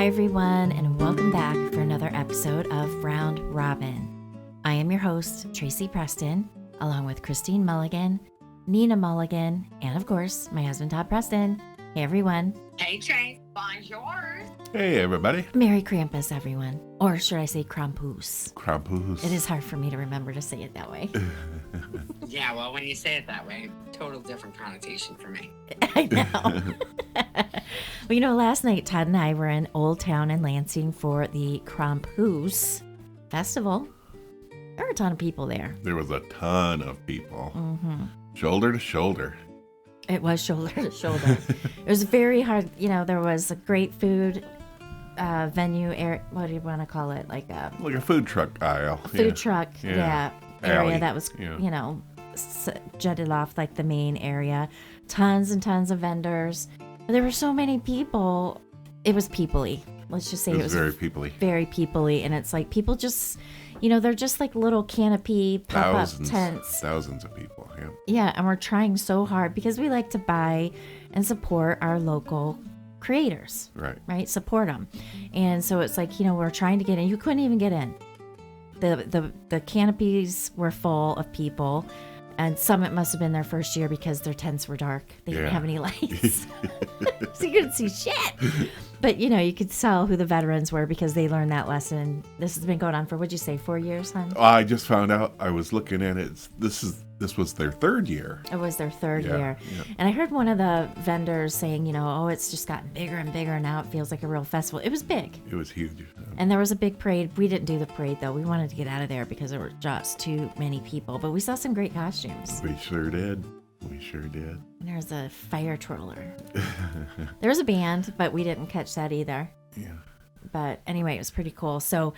everyone, and welcome back for another episode of Round Robin. I am your host, Tracy Preston, along with Christine Mulligan, Nina Mulligan, and of course, my husband, Todd Preston. Hey, everyone. Hey, Trace. Bonjour. Hey, everybody. Merry Krampus, everyone. Or should I say Krampus? Krampus. It is hard for me to remember to say it that way. Yeah, well, when you say it that way, total different connotation for me. I know. Well, last night, Todd and I were in Old Town in Lansing for the Krampus Festival. There were a ton of people there. There was a ton of people. Mm-hmm. Shoulder to shoulder. It was shoulder to shoulder. It was very hard. There was a great food venue area. What do you want to call it? Like a food truck aisle. Food truck, yeah. Area Alley. that was, jutted off like the main area. Tons and tons of vendors. There were so many people. It was people-y. Let's just say it was very people-y. Very people-y. And it's like people just, they're just like little canopy pop-up tents. Thousands of people, yeah. Yeah, and we're trying so hard because we like to buy and support our local creators. Right? Support them. And so it's like, we're trying to get in. You couldn't even get in. The canopies were full of people. And some, it must have been their first year because their tents were dark. They didn't have any lights. So you couldn't see shit. But, you could tell who the veterans were because they learned that lesson. This has been going on for, what'd you say, 4 years, hon? I just found out. I was looking at it. This was their third year. It was their third year. Yeah. And I heard one of the vendors saying, it's just gotten bigger and bigger. Now it feels like a real festival. It was big. It was huge. And there was a big parade. We didn't do the parade, though. We wanted to get out of there because there were just too many people. But we saw some great costumes. We sure did. And there was a fire troller. There was a band, but we didn't catch that either. Yeah. But anyway, it was pretty cool. So,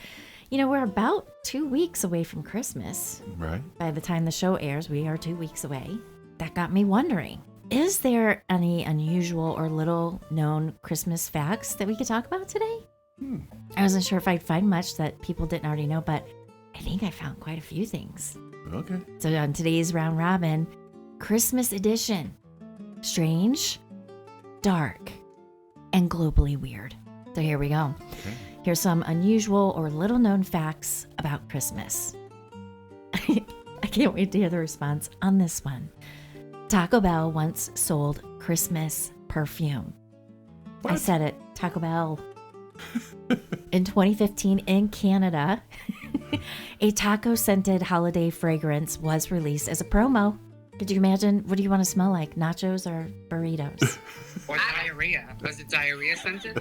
we're about 2 weeks away from Christmas. Right. By the time the show airs, we are 2 weeks away. That got me wondering, is there any unusual or little known Christmas facts that we could talk about today? I wasn't sure if I'd find much that people didn't already know, but I think I found quite a few things. Okay. So on today's Round Robin, Christmas edition, strange, dark, and globally weird. So here we go. Okay. Here's some unusual or little known facts about Christmas. I can't wait to hear the response on this one. Taco Bell once sold Christmas perfume. What? I said it, Taco Bell. In 2015 in Canada, a taco-scented holiday fragrance was released as a promo. Could you imagine? What do you want to smell like? Nachos or burritos? Or diarrhea. Was it diarrhea scented?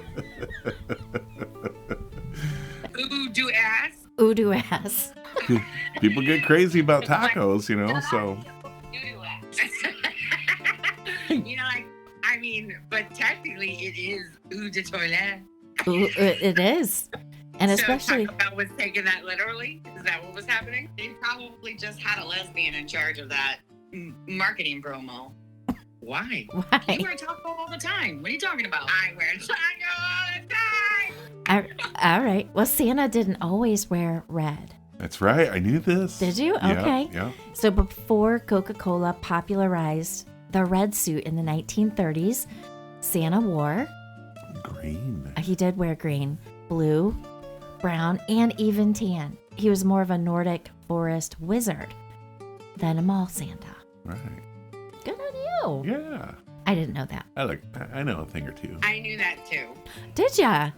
Ooh, do ass. Ooh, do ass. People get crazy about tacos, so. But technically it is eau de toilette. Ooh, it is. And so especially... Taco Bell was taking that literally? Is that what was happening? They probably just had a lesbian in charge of that marketing promo. Why? You wear taco all the time. What are you talking about? I wear taco all the time. All right. Well, Santa didn't always wear red. That's right. I knew this. Did you? Yeah, okay. Yeah. So before Coca-Cola popularized the red suit in the 1930s, Santa wore... green. He did wear green, blue, brown, and even tan. He was more of a Nordic forest wizard than a mall Santa. Right. Good on you. Yeah. I didn't know that. I know a thing or two. I knew that too. Did ya?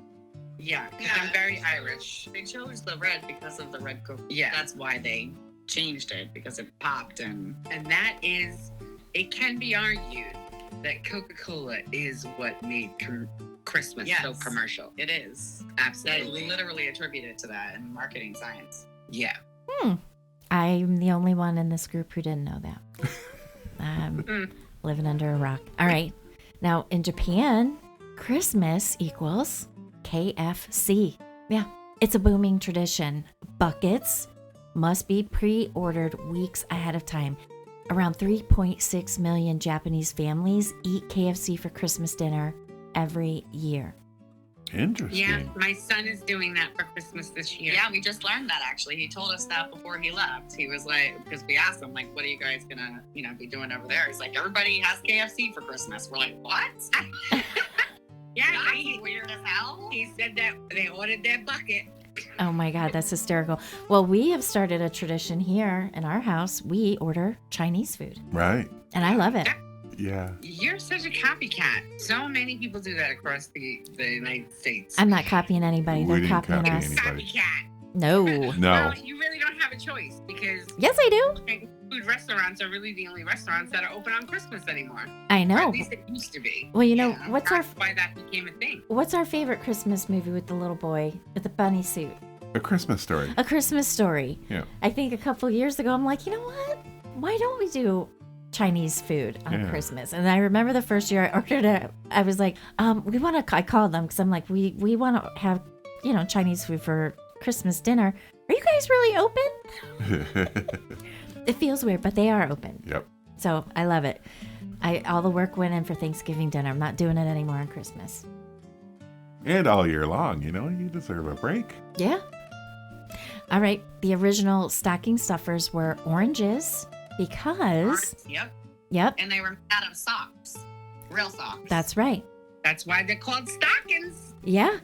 Yeah, because I'm very Irish. They chose the red because of the red Coke. Yeah, that's why they changed it, because it popped. And that is, it can be argued that Coca-Cola is what made Christmas so commercial. It is. Absolutely. They literally attribute it to that in marketing science. Yeah. I'm the only one in this group who didn't know that. Living under a rock. All right. Now, in Japan, Christmas equals KFC. Yeah, it's a booming tradition. Buckets must be pre-ordered weeks ahead of time. Around 3.6 million Japanese families eat KFC for Christmas dinner every year. Interesting. Yeah, my son is doing that for Christmas this year. Yeah, we just learned that actually. He told us that before he left. He was like, because we asked him, like, what are you guys gonna, be doing over there? He's like, everybody has KFC for Christmas. We're like, what? Yeah, That's weird as hell. he said that they ordered their bucket. Oh my God, that's hysterical. Well, we have started a tradition here in our house. We order Chinese food, Right. and I love it. Yeah. You're such a copycat. So many people do that across the United States. I'm not copying anybody. We They're didn't copying copy us. anybody. Copycat. No. No. Well, you really don't have a choice because Yes, I do. Chinese food restaurants are really the only restaurants that are open on Christmas anymore. I Or know. at least it used to be. Well, you know, what's our That's why that became a thing. favorite Christmas movie with the little boy with the bunny suit? A Christmas Story. A Christmas Story. Yeah. I think a couple years ago, I'm like, you know what? Why don't we do Chinese food on Yeah. Christmas? And I remember the first year I ordered it, I was like, we want to, I called them because I'm like, we want to have, Chinese food for Christmas dinner. Are you guys really open? It feels weird, but they are open. Yep. So I love it. All the work went in for Thanksgiving dinner. I'm not doing it anymore on Christmas. And all year long, you deserve a break. Yeah. All right. The original stocking stuffers were oranges because, Yep. yep, And they were out of socks. Real socks. that's right. That's why they're called stockings. Yeah.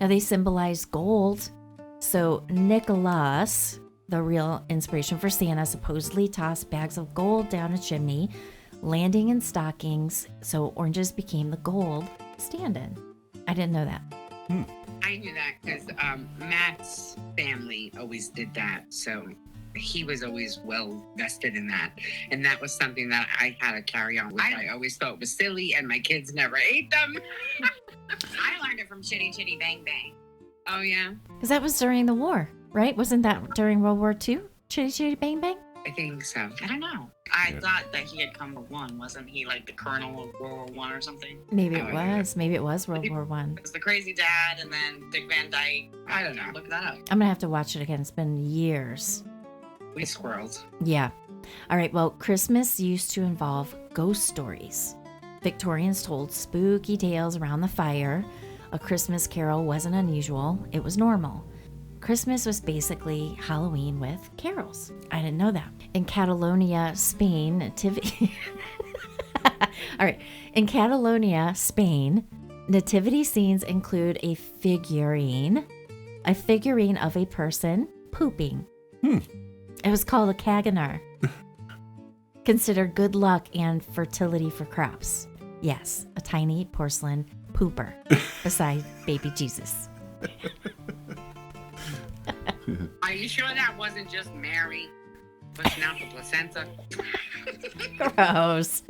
Now they symbolize gold. So Nicholas, the real inspiration for Santa, supposedly tossed bags of gold down a chimney, landing in stockings. So oranges became the gold stand-in. I didn't know that. I knew that because Matt's family always did that. So he was always well vested in that. And that was something that I had to carry on with. I always thought was silly and my kids never ate them. I learned it from Chitty Chitty Bang Bang. Oh, yeah? Because that was during the war, right? Wasn't that during World War II? Chitty Chitty Bang Bang? I think so. I don't know. I thought that he had come to one. Wasn't he like the colonel of World War I or something? Maybe Oh, it yeah. was. Maybe it was World War One. It was the crazy dad and then Dick Van Dyke. I don't know. Look that up. I'm going to have to watch it again. It's been years. We squirreled. Yeah. All right. Well, Christmas used to involve ghost stories. Victorians told spooky tales around the fire. A Christmas carol wasn't unusual. It was normal. Christmas was basically Halloween with carols. I didn't know that. In Catalonia, Spain, nativity. All right. In Catalonia, Spain, nativity scenes include a figurine of a person pooping. It was called a caganer. Considered good luck and fertility for crops. Yes, a tiny porcelain pooper beside baby Jesus. Are you sure that wasn't just Mary pushing out the placenta? Gross.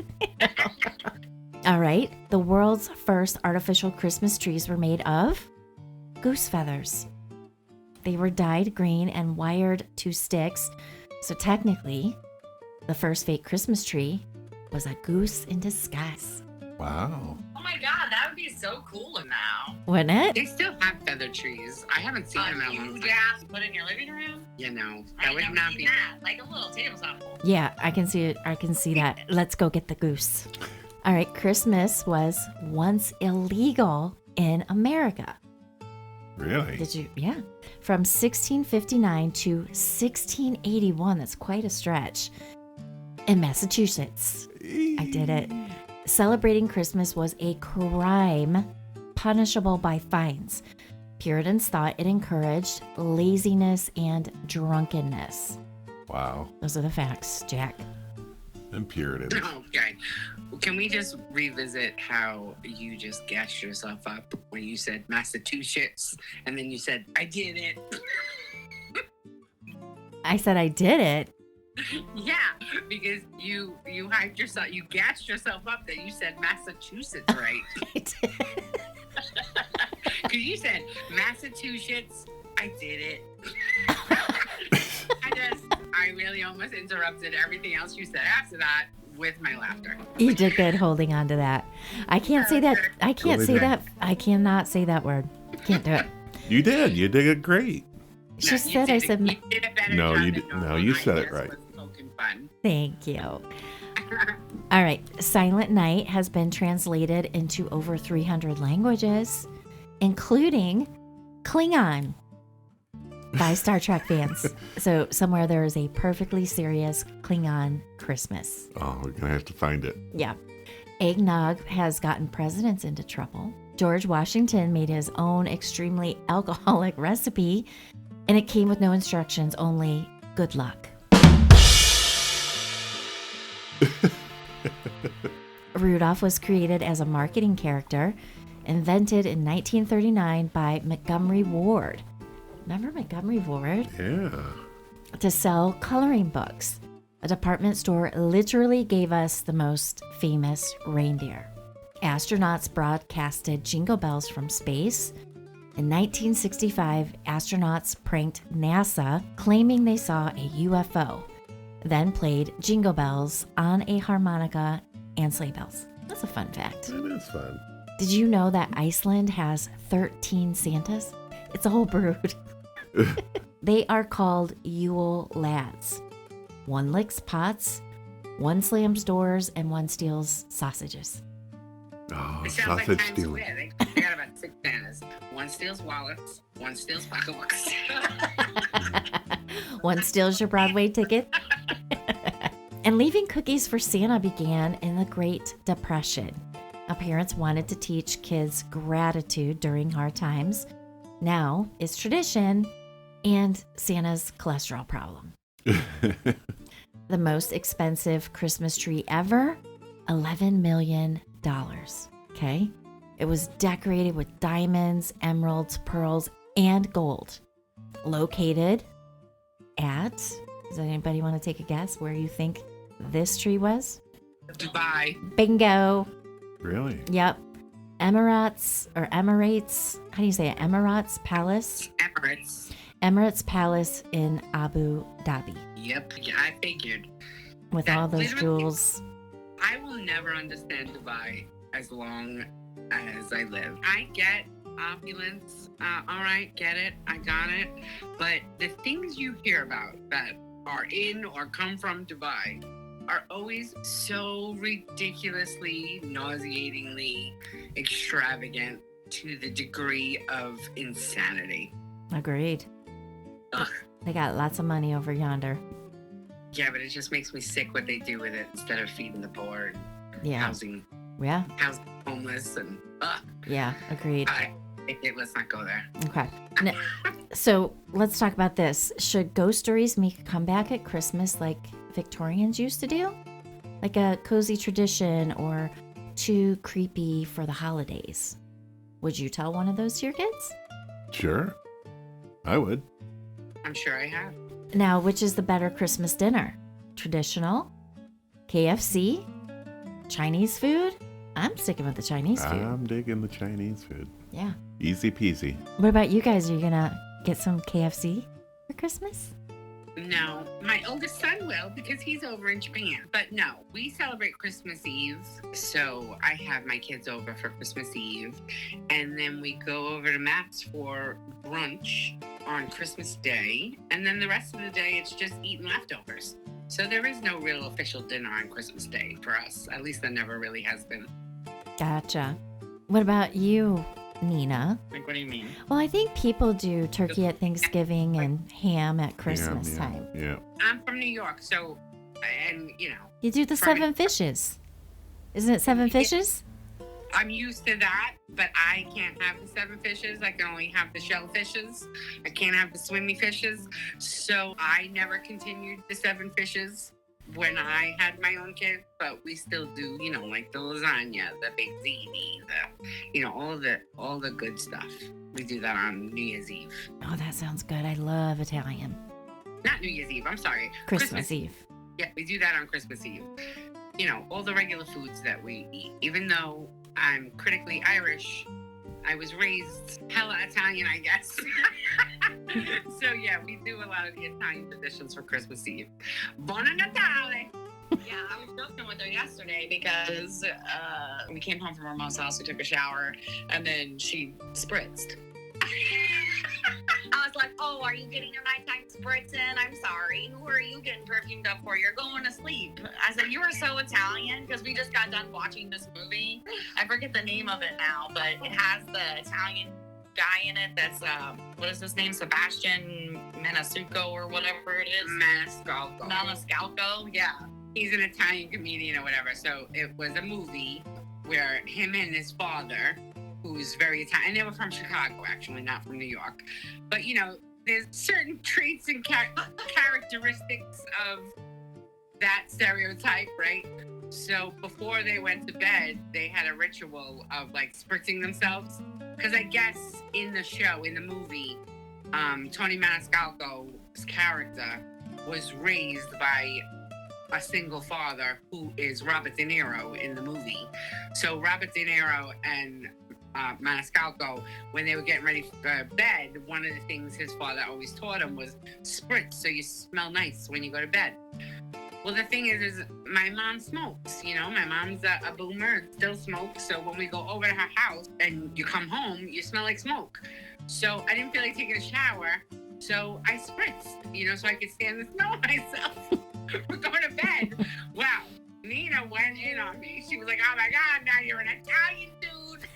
All right. The world's first artificial Christmas trees were made of goose feathers. They were dyed green and wired to sticks. So technically, the first fake Christmas tree was a goose in disguise. Wow. Oh my god, that would be so cool now. Wouldn't it? They still have feather trees. I haven't seen them in a long Huge time. ass put in your living room? You know, I that would never not seen be. that. Like a little tabletop pole. Yeah, I can see it. I can see that. Let's go get the goose. All right. Christmas was once illegal in America. Really? Did you? Yeah. From 1659 to 1681. That's quite a stretch. In Massachusetts. I did it. Celebrating Christmas was a crime punishable by fines. Puritans thought it encouraged laziness and drunkenness. Wow. Those are the facts, Jack. And Puritans. Okay. Can we just revisit how you just gassed yourself up when you said Massachusetts and then you said, I did it? I said I did it. Yeah, because you hyped yourself, you gassed yourself up that you said Massachusetts, right? I did. Because you said Massachusetts, I did it. I really almost interrupted everything else you said after that with my laughter. You did good holding on to that. I can't say that. I can't say that. I cannot say that word. Can't do it. You did. You did it great. She No, said, you I did said, you did a better No, job you than did- normal. no, you I said it just right. was poking fun. thank you. All right. Silent Night has been translated into over 300 languages, including Klingon by Star Trek fans. So somewhere there is a perfectly serious Klingon Christmas. Oh, we're going to have to find it. Yeah. Eggnog has gotten presidents into trouble. George Washington made his own extremely alcoholic recipe, and it came with no instructions, only good luck. Rudolph was created as a marketing character, invented in 1939 by Montgomery Ward. Remember Montgomery Ward? Yeah. To sell coloring books. A department store literally gave us the most famous reindeer. Astronauts broadcasted jingle bells from space. In 1965, astronauts pranked NASA, claiming they saw a UFO, then played jingle bells on a harmonica and sleigh bells. That's a fun fact. That is fun. Did you know that Iceland has 13 Santas? It's a whole brood. They are called Yule lads. One licks pots, one slams doors, and one steals sausages. Oh, It sounds like sausage Times stealing. Square. They got about 6 Santas. One steals wallets, one steals pocketbooks. One steals your Broadway ticket. And leaving cookies for Santa began in the Great Depression. Parents wanted to teach kids gratitude during hard times. Now it's tradition and Santa's cholesterol problem. The most expensive Christmas tree ever, $11 million. Okay? It was decorated with diamonds, emeralds, pearls, and gold. Located at, does anybody want to take a guess where you think this tree was? Dubai. Bingo. Really? Yep. Emirates. How do you say it? Emirates Palace? Emirates. Emirates Palace in Abu Dhabi. Yep. Yeah, I figured. With That all those literally- jewels. I will never understand Dubai as long as I live. I get opulence. All right, get it. I got it. But the things you hear about that are in or come from Dubai are always so ridiculously, nauseatingly extravagant to the degree of insanity. Agreed. Ugh. They got lots of money over yonder. Yeah, but it just makes me sick what they do with it instead of feeding the poor and Yeah. housing Yeah. homeless and Yeah. Agreed. let's not go there. Okay. So let's talk about this. Should ghost stories make a comeback at Christmas like Victorians used to do? Like a cozy tradition or too creepy for the holidays? Would you tell one of those to your kids? Sure. I would. I'm sure I have. Now, which is the better Christmas dinner? Traditional? KFC? Chinese food? I'm sticking with the Chinese food. I'm digging the Chinese food. Yeah. Easy peasy. What about you guys? Are you going to get some KFC for Christmas? No, my oldest son will because he's over in Japan. But no, we celebrate Christmas Eve. So I have my kids over for Christmas Eve. And then we go over to Matt's for brunch on Christmas Day. And then the rest of the day, it's just eating leftovers. So there is no real official dinner on Christmas Day for us. At least there never really has been. Gotcha. What about you, Nina? Like, what do you mean? Well, I think people do turkey at Thanksgiving and ham at Christmas Yeah, time. Yeah. I'm from New York, so, and you know, You do the From- 7 fishes. Isn't it 7 fishes? I'm used to that, but I can't have the 7 fishes. I can only have the shellfishes. I can't have the swimmy fishes. So I never continued the 7 fishes when I had my own kids, but we still do, you know, like the lasagna, the baked ziti, all the good stuff. We do that on New Year's Eve. Oh, that sounds good. I love Italian. Not New Year's Eve, I'm sorry. Christmas Eve. Yeah, we do that on Christmas Eve. You know, all the regular foods that we eat. Even though I'm critically Irish, I was raised hella Italian, I guess. So yeah, we do a lot of the Italian traditions for Christmas Eve. Buon Natale! Yeah, I was joking with her yesterday because we came home from our mom's house, we took a shower, and then she spritzed. I was like, oh, are you getting your nighttime spritz in? I'm sorry. Who are you getting perfumed up for? You're going to sleep. I said, you are so Italian because we just got done watching this movie. I forget the name of it now, but it has the Italian guy in it that's, what is his name? Sebastian Maniscalco or whatever it is. Maniscalco, yeah. He's an Italian comedian or whatever. So it was a movie where him and his father who's very Italian. And they were from Chicago, actually, not from New York. But, you know, there's certain traits and characteristics of that stereotype, right? So before they went to bed, they had a ritual of like spritzing themselves. Because I guess in the show, in the movie, Tony Maniscalco's character was raised by a single father who is Robert De Niro in the movie. So Robert De Niro and Maniscalco, when they were getting ready for bed, one of the things his father always taught him was spritz so you smell nice when you go to bed. Well, the thing is my mom smokes, you know, my mom's a boomer, still smokes. So when we go over to her house and you come home, you smell like smoke. So I didn't feel like taking a shower. So I spritzed, you know, so I could stand the smell myself. We're going to bed. Wow. Nina went in on me. She was like, oh my God, now you're an Italian dude.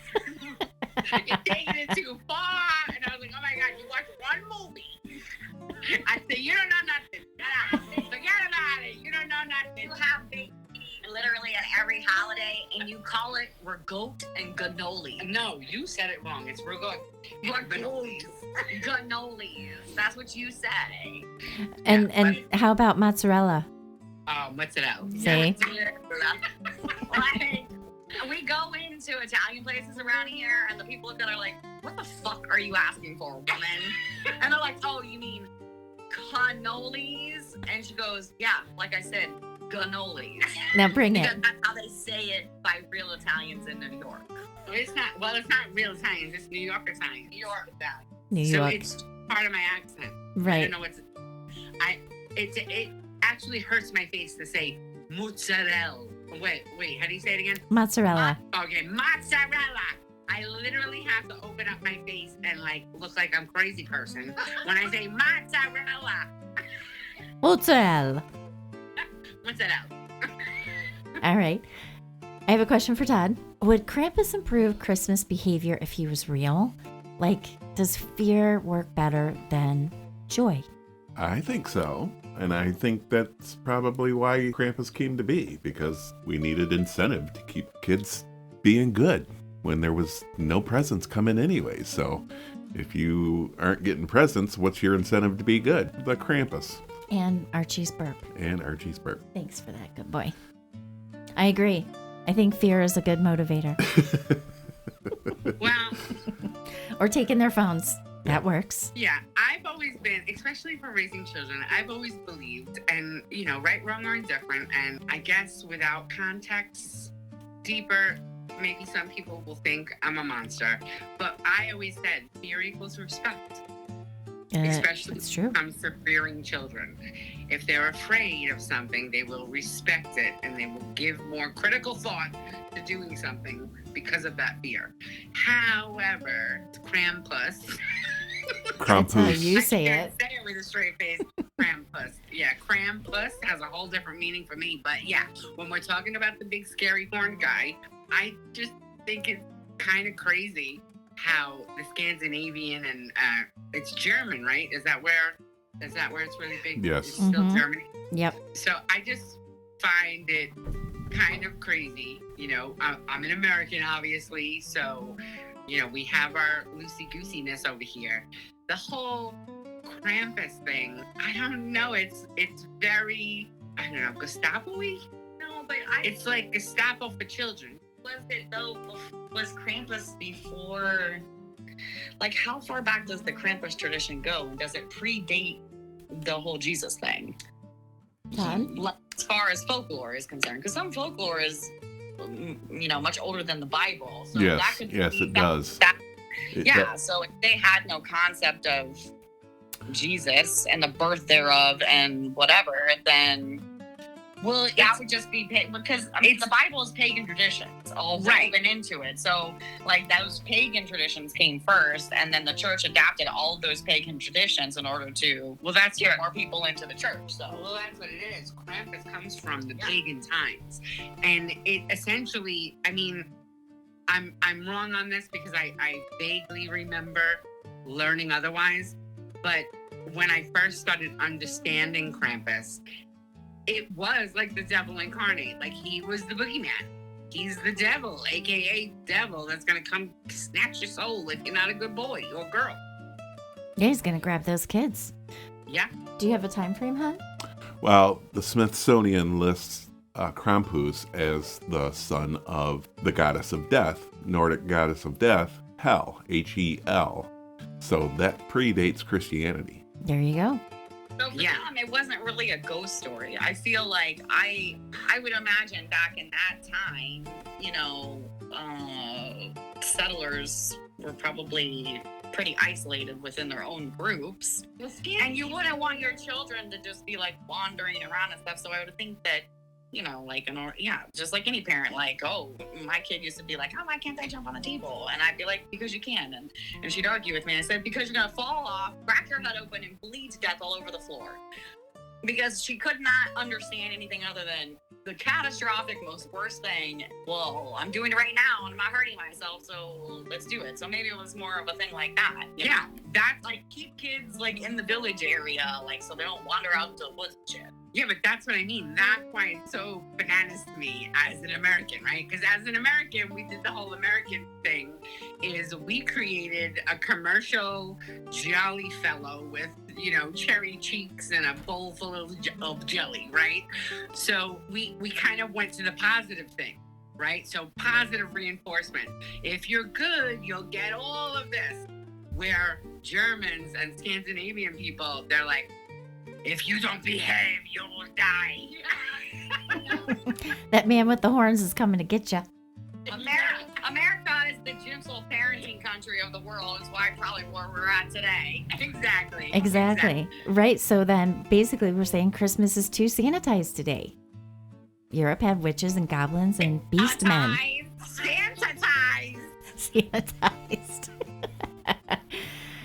You're taking it too far. And I was like, oh my God, you watched one movie. I said, you don't know nothing. Forget about it. You don't know nothing. You have baby literally at every holiday, and you call it regote and cannoli. No, you said it wrong. It's regote. Cannolis. That's what you say. And how about mozzarella? Mozzarella. See? Like, we go into Italian places around here, and the people that are like, what the fuck are you asking for, woman? And they're like, oh, you mean cannolis? And she goes, yeah, like I said, cannolis. Now bring because it. that's how they say it by real Italians in New York. It's not real Italians. It's New York Italian. New York Italian. New so York. it's part of my accent. Right. I don't know what's. It actually hurts my face to say mozzarella. Wait. How do you say it again? Mozzarella. Okay, mozzarella. I literally have to open up my face and like look like I'm a crazy person when I say mozzarella. Mozzarella. Mozzarella. All right. I have a question for Todd. Would Krampus improve Christmas behavior if he was real? Like, does fear work better than joy? I think so. And I think that's probably why Krampus came to be, because we needed incentive to keep kids being good when there was no presents coming anyway. So if you aren't getting presents, what's your incentive to be good? The Krampus. And Archie's burp. Thanks for that, good boy. I agree. I think fear is a good motivator. Well, or taking their phones. That works. yeah, I've always been, especially for raising children, I've always believed, and you know, right, wrong, or indifferent, and I guess without context deeper, maybe some people will think I'm a monster, but I always said fear equals respect. Especially it's true. when it comes to rearing children. If they're afraid of something, they will respect it and they will give more critical thought to doing something because of that fear. However, Krampus. That's how you say I can't it. say it with a straight face. Krampus. Yeah, Krampus has a whole different meaning for me. But yeah, when we're talking about the big scary horn guy, I just think it's kind of crazy how the Scandinavian and it's German, right? Is that where it's really big? Yes. It's still Mhm. Germany. Yep. So I just find it kind of crazy. You know, I'm an American, obviously, so you know we have our loosey-goosiness over here. The whole Krampus thing, I don't know. It's very, I don't know, Gestapo-y? No, but It's like Gestapo for children. was it though? Was Krampus before? Like, how far back does the Krampus tradition go? And does it predate the whole Jesus thing? Todd? Like, as far as folklore is concerned, because some folklore is, you know, much older than the Bible. So Yes, that could yes, be it does. Yeah. So if they had no concept of Jesus and the birth thereof and whatever, then. Well, that would just be because I mean the Bible is pagan traditions all woven into it. So like those pagan traditions came first, and then the church adapted all of those pagan traditions in order to get more people into the church. So that's what it is. Krampus comes from the pagan times, and it essentially, I mean, I'm wrong on this because I vaguely remember learning otherwise, but when I first started understanding Krampus, it was like the devil incarnate. Like he was the boogeyman. He's the devil, aka devil, that's gonna come snatch your soul if you're not a good boy or girl. Yeah, he's gonna grab those kids. Yeah. Do you have a time frame, hon? Well, the Smithsonian lists Krampus as the son of the goddess of death, Nordic goddess of death, Hel, Hel. So that predates Christianity. There you go. So for them, it wasn't really a ghost story. I feel like I would imagine back in that time, you know, settlers were probably pretty isolated within their own groups. And you wouldn't want your children to just be like wandering around and stuff. So I would think that, you know, like, just like any parent, like, oh, my kid used to be like, oh, why can't I jump on the table? And I'd be like, because you can. And she'd argue with me. I said, because you're going to fall off, crack your head open, and bleed to death all over the floor. Because she could not understand anything other than the catastrophic, most worst thing. Well, I'm doing it right now, and I'm not hurting myself, so let's do it. So maybe it was more of a thing like that. You know? That's like keep kids like in the village area, like so they don't wander out into the woods and shit. Yeah, but that's what I mean. That's why it's so bananas to me as an American, right? Because as an American, we did the whole American thing, is we created a commercial jolly fellow with, you know, cherry cheeks and a bowl full of jelly, right? So we kind of went to the positive thing, right? So positive reinforcement. If you're good, you'll get all of this. Where Germans and Scandinavian people, they're like, if you don't behave, you will die. That man with the horns is coming to get you. America is the gentle parenting country of the world. It's why probably where we're at today. Exactly. Right. So then basically we're saying Christmas is too sanitized today. Europe had witches and goblins and beast men. Sanitized.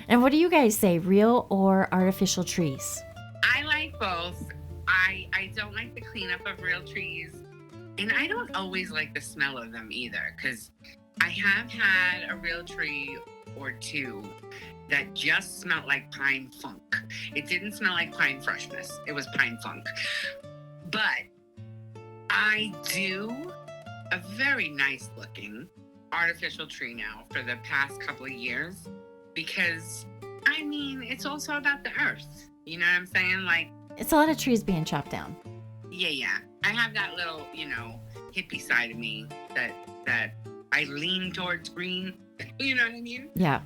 And what do you guys say? Real or artificial trees? I like both. I don't like the cleanup of real trees. And I don't always like the smell of them either, because I have had a real tree or two that just smelled like pine funk. It didn't smell like pine freshness. It was pine funk. But I do a very nice looking artificial tree now for the past couple of years, because, I mean, it's also about the earth. You know what I'm saying? Like, it's a lot of trees being chopped down. Yeah. I have that little, you know, hippie side of me that I lean towards green. You know what I mean? Yeah.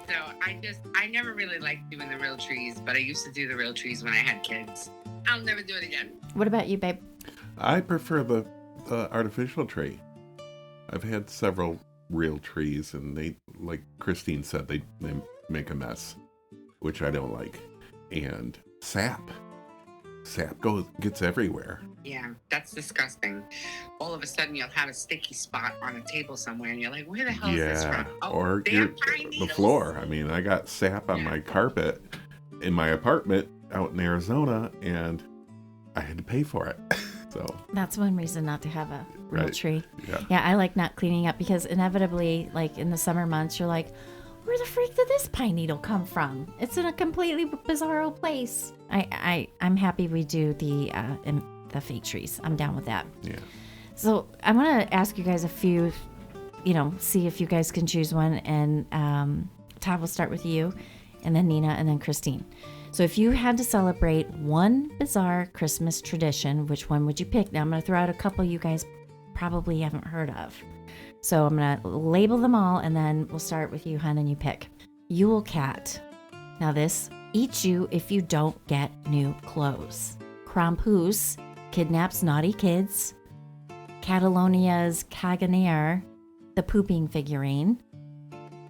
So I never really liked doing the real trees, but I used to do the real trees when I had kids. I'll never do it again. What about you, babe? I prefer the artificial tree. I've had several real trees, and they, like Christine said, they make a mess, which I don't like. And sap gets everywhere. Yeah, that's disgusting. All of a sudden, you'll have a sticky spot on a table somewhere, and you're like, where the hell is this from? Oh, or the floor. I mean, I got sap on my carpet in my apartment out in Arizona, and I had to pay for it. So that's one reason not to have a real tree. Yeah, I like not cleaning up, because inevitably, like in the summer months, you're like, where the freak did this pine needle come from? It's in a completely bizarro place. I'm happy we do the fake trees. I'm down with that. Yeah. So I want to ask you guys a few, see if you guys can choose one. And Todd, we'll start with you, and then Nina, and then Christine. So if you had to celebrate one bizarre Christmas tradition, which one would you pick? Now I'm going to throw out a couple you guys probably haven't heard of. So I'm going to label them all, and then we'll start with you, hun, and you pick. Yule Cat. Now this eats you if you don't get new clothes. Krampus kidnaps naughty kids. Catalonia's Caganer, the pooping figurine.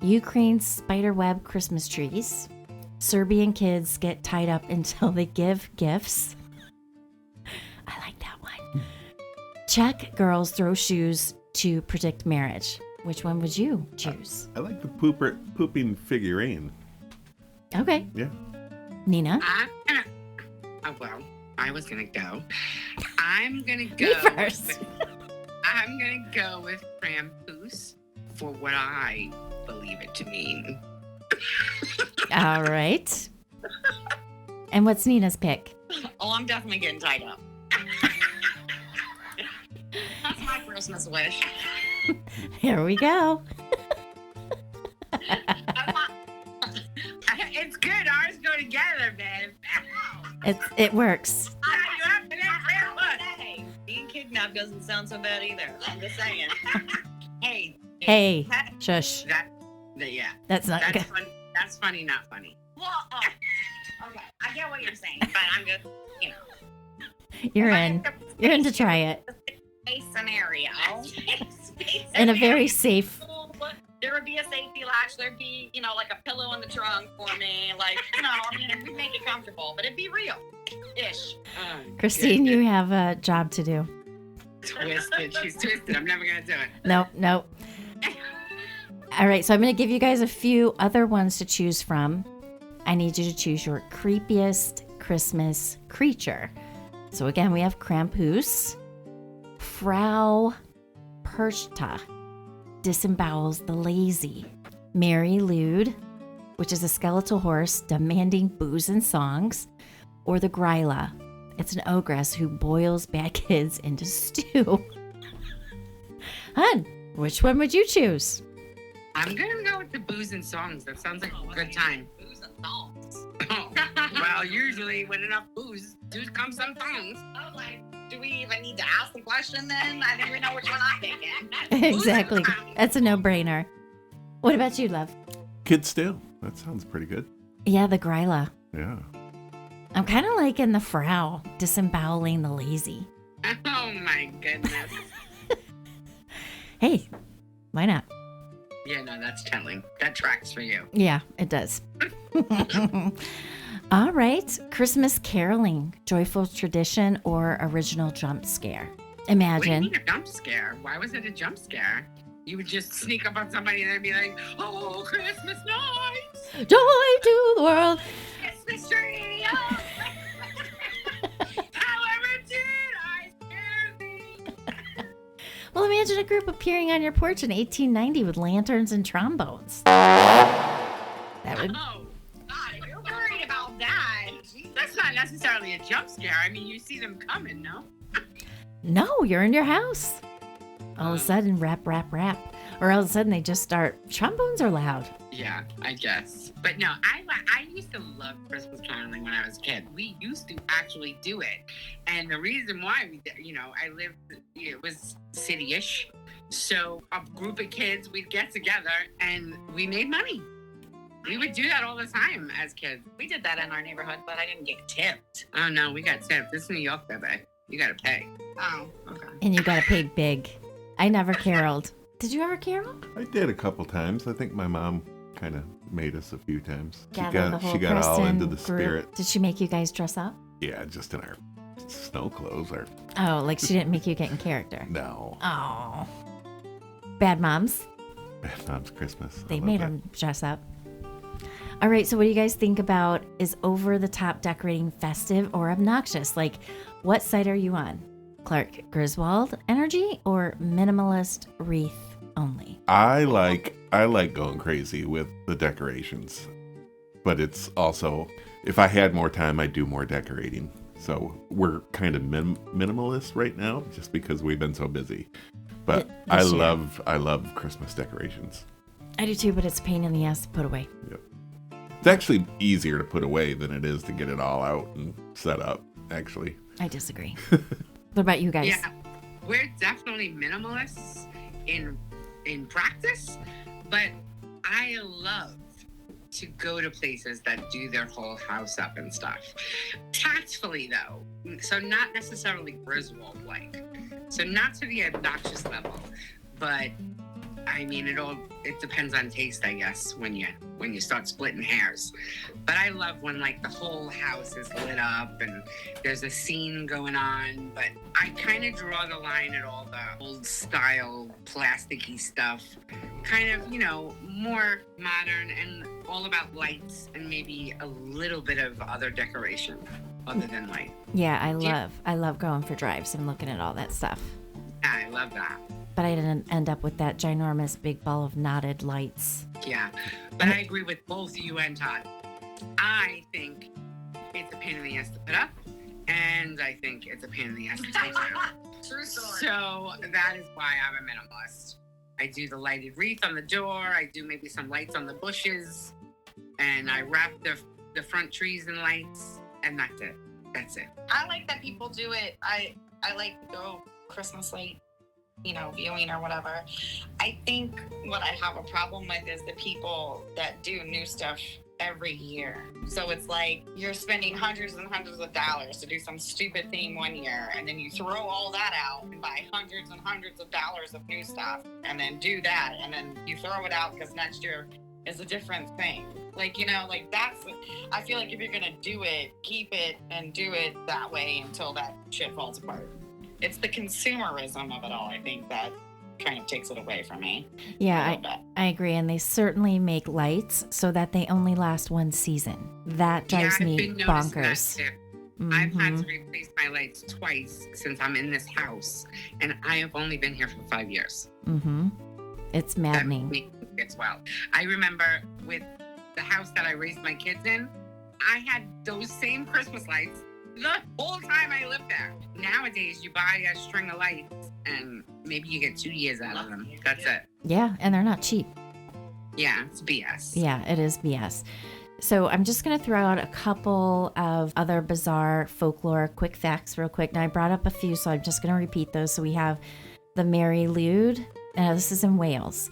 Ukraine's spiderweb Christmas trees. Serbian kids get tied up until they give gifts. I like that one. Czech girls throw shoes to predict marriage. Which one would you choose? I like the pooping figurine. Okay. Yeah. Nina? I was gonna go. I'm gonna go. Me first. I'm gonna go with Krampus for what I believe it to mean. All right. And what's Nina's pick? Oh, I'm definitely getting tied up. That's my first Christmas wish. Here we go. It's good. Ours go together, man. It works. Being kidnapped doesn't sound so bad either. I'm just saying. Hey, shush. Yeah. That's not good. Funny. That's funny, not funny. Well, okay. I get what you're saying, but I'm just, You're in to try it. A scenario. In a very safe. There would be a safety latch. There'd be, like a pillow in the trunk for me. Like, we'd make it comfortable, but it'd be real-ish. Christine, you have a job to do. Twisted. She's twisted. I'm never going to do it. Nope. All right, so I'm going to give you guys a few other ones to choose from. I need you to choose your creepiest Christmas creature. So again, we have Krampus, Frau Perchta, disembowels the lazy, Mary Lude, which is a skeletal horse demanding booze and songs, or the Gryla. It's an ogress who boils bad kids into stew. Hun, which one would you choose? I'm going to go with the booze and songs. That sounds like a good time. Booze and songs. Well, usually when enough booze, do come some songs. Oh, do we even need to ask the question then? I think we know which one I'm thinking. Exactly. That's a no-brainer. What about you, love? Kid Stew. That sounds pretty good. Yeah, the Gryla. Yeah. I'm kind of liking the Frau, disemboweling the lazy. Oh, my goodness. Hey, why not? Yeah, no, that's telling. That tracks for you. Yeah, it does. All right. Christmas caroling, joyful tradition or original jump scare? Imagine. What do you mean a jump scare? Why was it a jump scare? You would just sneak up on somebody and they'd be like, oh, Christmas night! Joy to the world. Christmas tree! Oh. However did I scare thee? Well, imagine a group appearing on your porch in 1890 with lanterns and trombones. That would... Oh, God, if you're worried about that, that's not necessarily a jump scare. I mean, you see them coming, no? No, you're in your house. All of a sudden, rap. Or all of a sudden, they just start, trombones are loud. Yeah, I guess. But no, I used to love Christmas caroling when I was a kid. We used to actually do it. And the reason why we did, I lived, it was city-ish. So a group of kids, we'd get together and we made money. We would do that all the time as kids. We did that in our neighborhood, but I didn't get tipped. Oh, no, we got tipped. This is New York, baby. You got to pay. Oh, okay. And you got to pay big. I never caroled. Did you ever carol? I did a couple times. I think my mom kind of made us a few times. She got all Preston into the group. spirit. Did she make you guys dress up? Yeah, just in our snow clothes. Oh, like she didn't make you get in character? No. Oh. Bad moms. Bad Mom's Christmas. They made them dress up. All right, so what do you guys think about, is over-the-top decorating festive or obnoxious? Like, what side are you on? Clark Griswold energy or minimalist wreath only? I like going crazy with the decorations, but it's also, if I had more time, I'd do more decorating. So we're kind of minimalist right now, just because we've been so busy. But I love Christmas decorations. I do too, but it's a pain in the ass to put away. Yep. It's actually easier to put away than it is to get it all out and set up, actually. I disagree. What about you guys? Yeah, we're definitely minimalists in practice, but I love to go to places that do their whole house up and stuff. Tactfully, though, so not necessarily Griswold-like. So not to the obnoxious level, but I mean, it depends on taste, I guess, when you start splitting hairs. But I love when like the whole house is lit up and there's a scene going on. But I kind of draw the line at all the old style plasticky stuff, kind of, more modern and all about lights and maybe a little bit of other decoration other than light. Yeah, I love going for drives and looking at all that stuff. Yeah, I love that. But I didn't end up with that ginormous big ball of knotted lights. Yeah, but I agree with both you and Todd. I think it's a pain in the ass to put up, and I think it's a pain in the ass to take down. True story. So that is why I'm a minimalist. I do the lighted wreath on the door. I do maybe some lights on the bushes. And I wrap the front trees in lights. And that's it. That's it. I like that people do it. I like to go Christmas light, viewing or whatever. I think what I have a problem with is the people that do new stuff every year. So it's like you're spending hundreds and hundreds of dollars to do some stupid thing one year, and then you throw all that out and buy hundreds and hundreds of dollars of new stuff, and then do that, and then you throw it out because next year is a different thing. That's, I feel like if you're gonna do it, keep it and do it that way until that shit falls apart. It's the consumerism of it all, I think, that kind of takes it away from me. Yeah, I agree. And they certainly make lights so that they only last one season. That drives me bonkers. I've had to replace my lights twice since I'm in this house, and I have only been here for 5 years. It's maddening. As well. I remember with the house that I raised my kids in, I had those same Christmas lights the whole time I lived there. Nowadays, you buy a string of lights and maybe you get 2 years out of them. That's it. Yeah, and they're not cheap. Yeah, it's BS. Yeah, it is BS. So I'm just going to throw out a couple of other bizarre folklore quick facts real quick. Now, I brought up a few, so I'm just going to repeat those. So we have the Mary Lwyd. This is in Wales.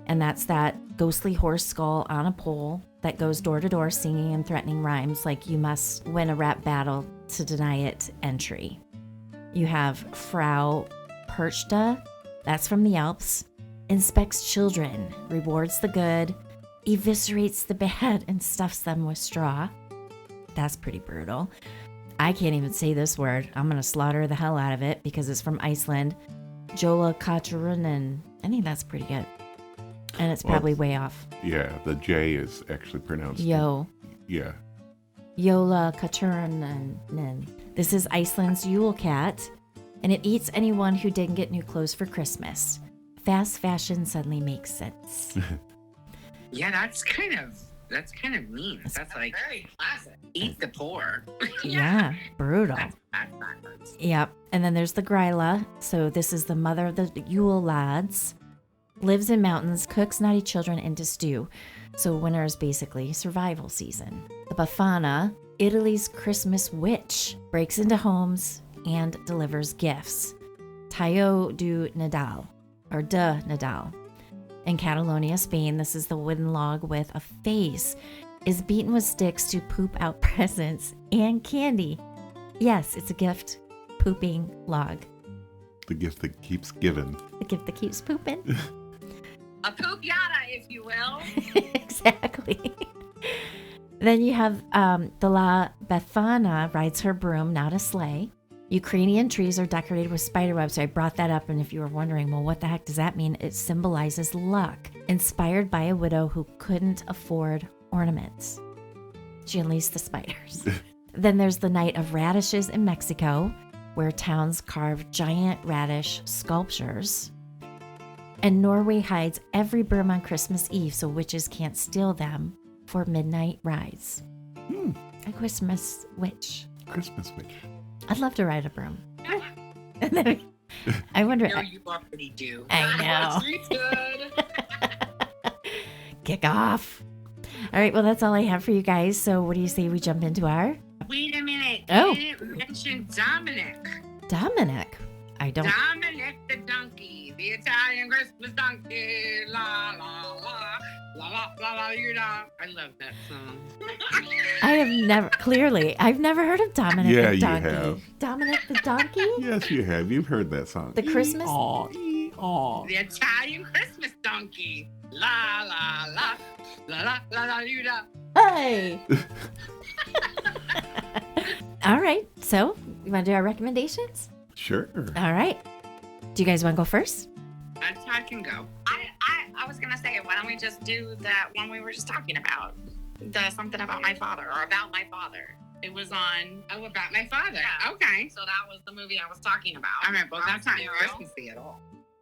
And that's that ghostly horse skull on a pole that goes door to door singing and threatening rhymes like you must win a rap battle to deny it entry. You have Frau Perchta, that's from the Alps, inspects children, rewards the good, eviscerates the bad, and stuffs them with straw. That's pretty brutal. I can't even say this word. I'm going to slaughter the hell out of it because it's from Iceland. Jola Katarinen. I think that's pretty good. And it's probably way off. Yeah, the J is actually pronounced. Yo. Yeah. Jola Katarinen. This is Iceland's Yule cat, and it eats anyone who didn't get new clothes for Christmas. Fast fashion suddenly makes sense. Yeah, that's kind of mean. That's like very classic. Eat the poor. Yeah, brutal. That's backwards. Yep. And then there's the Gryla. So this is the mother of the Yule lads. Lives in mountains, cooks naughty children into stew. So winter is basically survival season. The Befana, Italy's Christmas witch, breaks into homes and delivers gifts. Tayo de Nadal. In Catalonia, Spain, this is the wooden log with a face, is beaten with sticks to poop out presents and candy. Yes, it's a gift pooping log. The gift that keeps giving. The gift that keeps pooping. A poop yada, if you will. Exactly. Then you have the La Befana rides her broom, not a sleigh. Ukrainian trees are decorated with spiderwebs. So I brought that up, and if you were wondering, well, what the heck does that mean? It symbolizes luck, inspired by a widow who couldn't afford ornaments. She unleashed the spiders. Then there's the Night of Radishes in Mexico, where towns carve giant radish sculptures. And Norway hides every broom on Christmas Eve so witches can't steal them for midnight rides. A Christmas witch. Christmas witch. I'd love to ride a broom. I wonder. No, you already do. I know. Good. Kick off. All right, well, that's all I have for you guys. So what do you say we jump into our... Wait a minute. Oh. You didn't mention Dominic. Dominic? I don't... Dominic the donkey, the Italian Christmas donkey. La, la, la. La, la, la, la, you know. I love that song. I've never heard of Dominic the you donkey. have. Dominic the donkey? Yes, you have. You've heard that song. The Christmas... Aw. The Italian Christmas donkey. La, la, la. La, la, la, la, you know. Hey! All right, so you want to do our recommendations? Sure. All right. Do you guys want to go first? I can go. I was gonna say, why don't we just do that one we were just talking about? The something about my father or about my father. It was on. Oh, about my father. Yeah. Okay. So that was the movie I was talking about. All right, well, that's not Zero. Christmassy at all.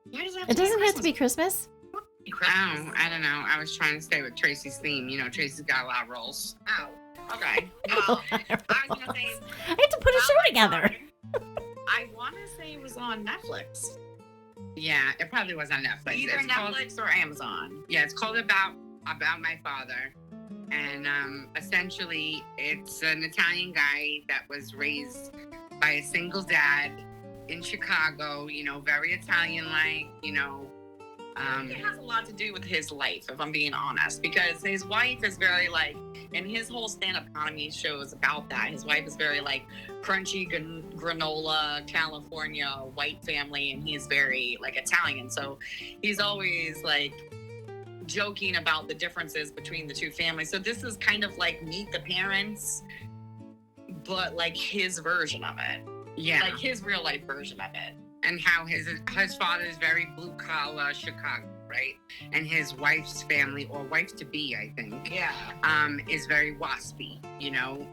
Why does It doesn't have to be Christmas. Oh, I don't know. I was trying to stay with Tracy's theme. You know, Tracy's got a lot of roles. Oh, okay. Well, I was gonna say. I had to put a show together. I want to say it was on Netflix. Yeah, it probably was on Netflix. Either It's Netflix or Amazon. Yeah, it's called about my father, and essentially it's an Italian guy that was raised by a single dad in Chicago. You know, very Italian-like. You know, I think it has a lot to do with his life, if I'm being honest, because his wife is very like, and his whole stand-up comedy show is about that. His wife is very like crunchy granola, California, white family, and he's very like Italian. So he's always like joking about the differences between the two families. So this is kind of like Meet the Parents, but like his version of it. yeah, Like his real life version of it. and how his father is very blue collar Chicago, right? And his wife's family, or wife to be, I think, Yeah. is very waspy, you know,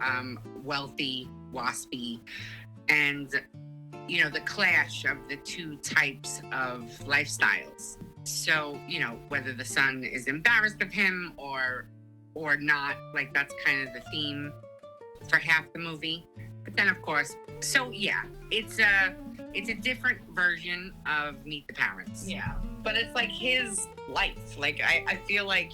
wealthy, waspy, and you know, the clash of the two types of lifestyles. So, you know, whether the son is embarrassed of him or not, like that's kind of the theme for half the movie. But then, of course, so yeah, it's a different version of Meet the Parents. Yeah. But it's like his life. Like I feel like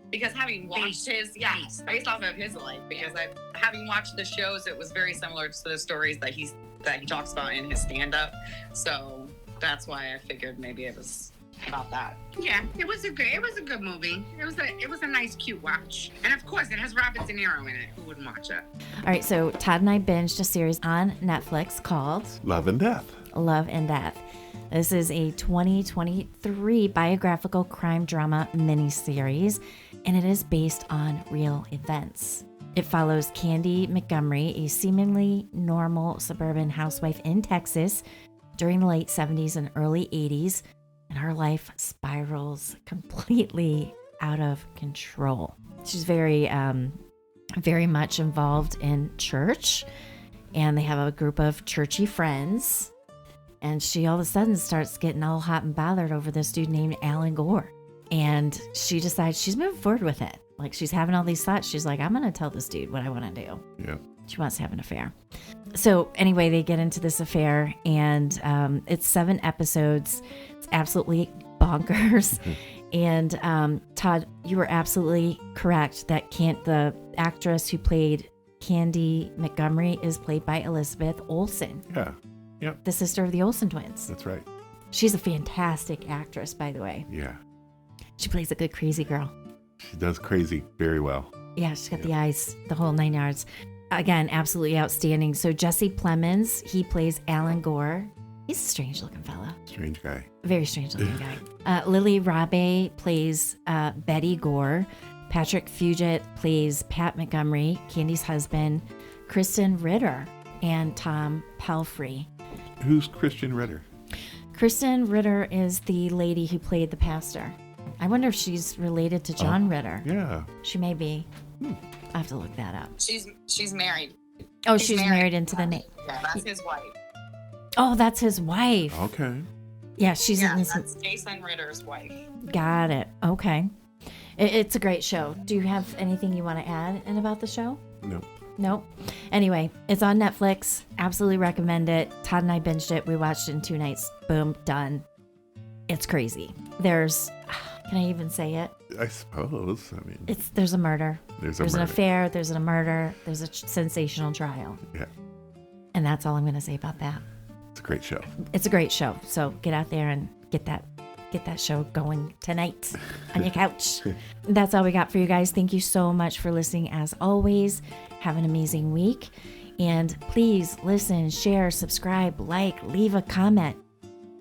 because having watched based off of his life, because having watched the shows, it was very similar to the stories that he talks about in his stand-up. So that's why I figured maybe it was about that. Yeah, it was a good movie. It was a nice, cute watch. And of course, it has Robert De Niro in it. Who wouldn't watch it? All right, so Todd and I binged a series on Netflix called Love and Death. Love and Death. This is a 2023 biographical crime drama miniseries, and it is based on real events. It follows Candy Montgomery, a seemingly normal suburban housewife in Texas during the late 70s and early 80s, and her life spirals completely out of control. She's very much involved in church, and they have a group of churchy friends, and she all of a sudden starts getting all hot and bothered over this dude named Alan Gore, and she decides she's moving forward with it. Like, she's having all these thoughts. She's like, I'm going to tell this dude what I want to do. Yeah. She wants to have an affair. So anyway, they get into this affair, and it's 7 episodes. It's absolutely bonkers. And Todd, you were absolutely correct that the actress who played Candy Montgomery is played by Elizabeth Olsen. Yeah. Yep. The sister of the Olsen twins. That's right. She's a fantastic actress, by the way. Yeah. She plays a good crazy girl. She does crazy very well. Yeah, she's got the eyes, the whole 9 yards. Again, absolutely outstanding. So Jesse Plemons, he plays Alan Gore. He's a strange looking fella. Strange guy. Very strange looking guy. Lily Rabe plays Betty Gore. Patrick Fugit plays Pat Montgomery, Candy's husband. Kristen Ritter and Tom Pelfrey. Who's Christian Ritter? Kristen Ritter is the lady who played the pastor. I wonder if she's related to John Ritter. Yeah. She may be. I have to look that up. She's married. Oh, she's married into the name. Yeah, that's his wife. Oh, that's his wife. Okay. Yeah, she's in this. That's Jason Ritter's wife. Got it. Okay. It's a great show. Do you have anything you want to add in about the show? No. Nope. Anyway, it's on Netflix. Absolutely recommend it. Todd and I binged it. We watched it in 2 nights. Boom, done. It's crazy. Can I even say it? I suppose. I mean, There's a murder. There's an murder. affair. There's a murder. There's a sensational trial. Yeah. And that's all I'm going to say about that. It's a great show. It's a great show. So get out there and get that show going tonight on your couch. That's all we got for you guys. Thank you so much for listening. As always, have an amazing week. And please listen, share, subscribe, like, leave a comment.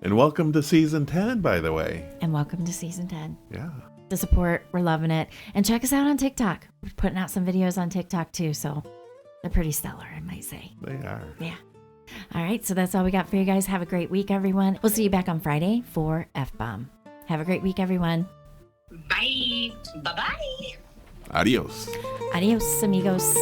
And welcome to season 10, by the way. And welcome to season 10. Yeah. The support, we're loving it. And check us out on TikTok. We're putting out some videos on TikTok too, so they're pretty stellar, I might say. They are. Yeah. All right, so that's all we got for you guys. Have a great week, everyone. We'll see you back on Friday for F-Bomb. Have a great week, everyone. Bye. Bye-bye. Adios. Adios, amigos.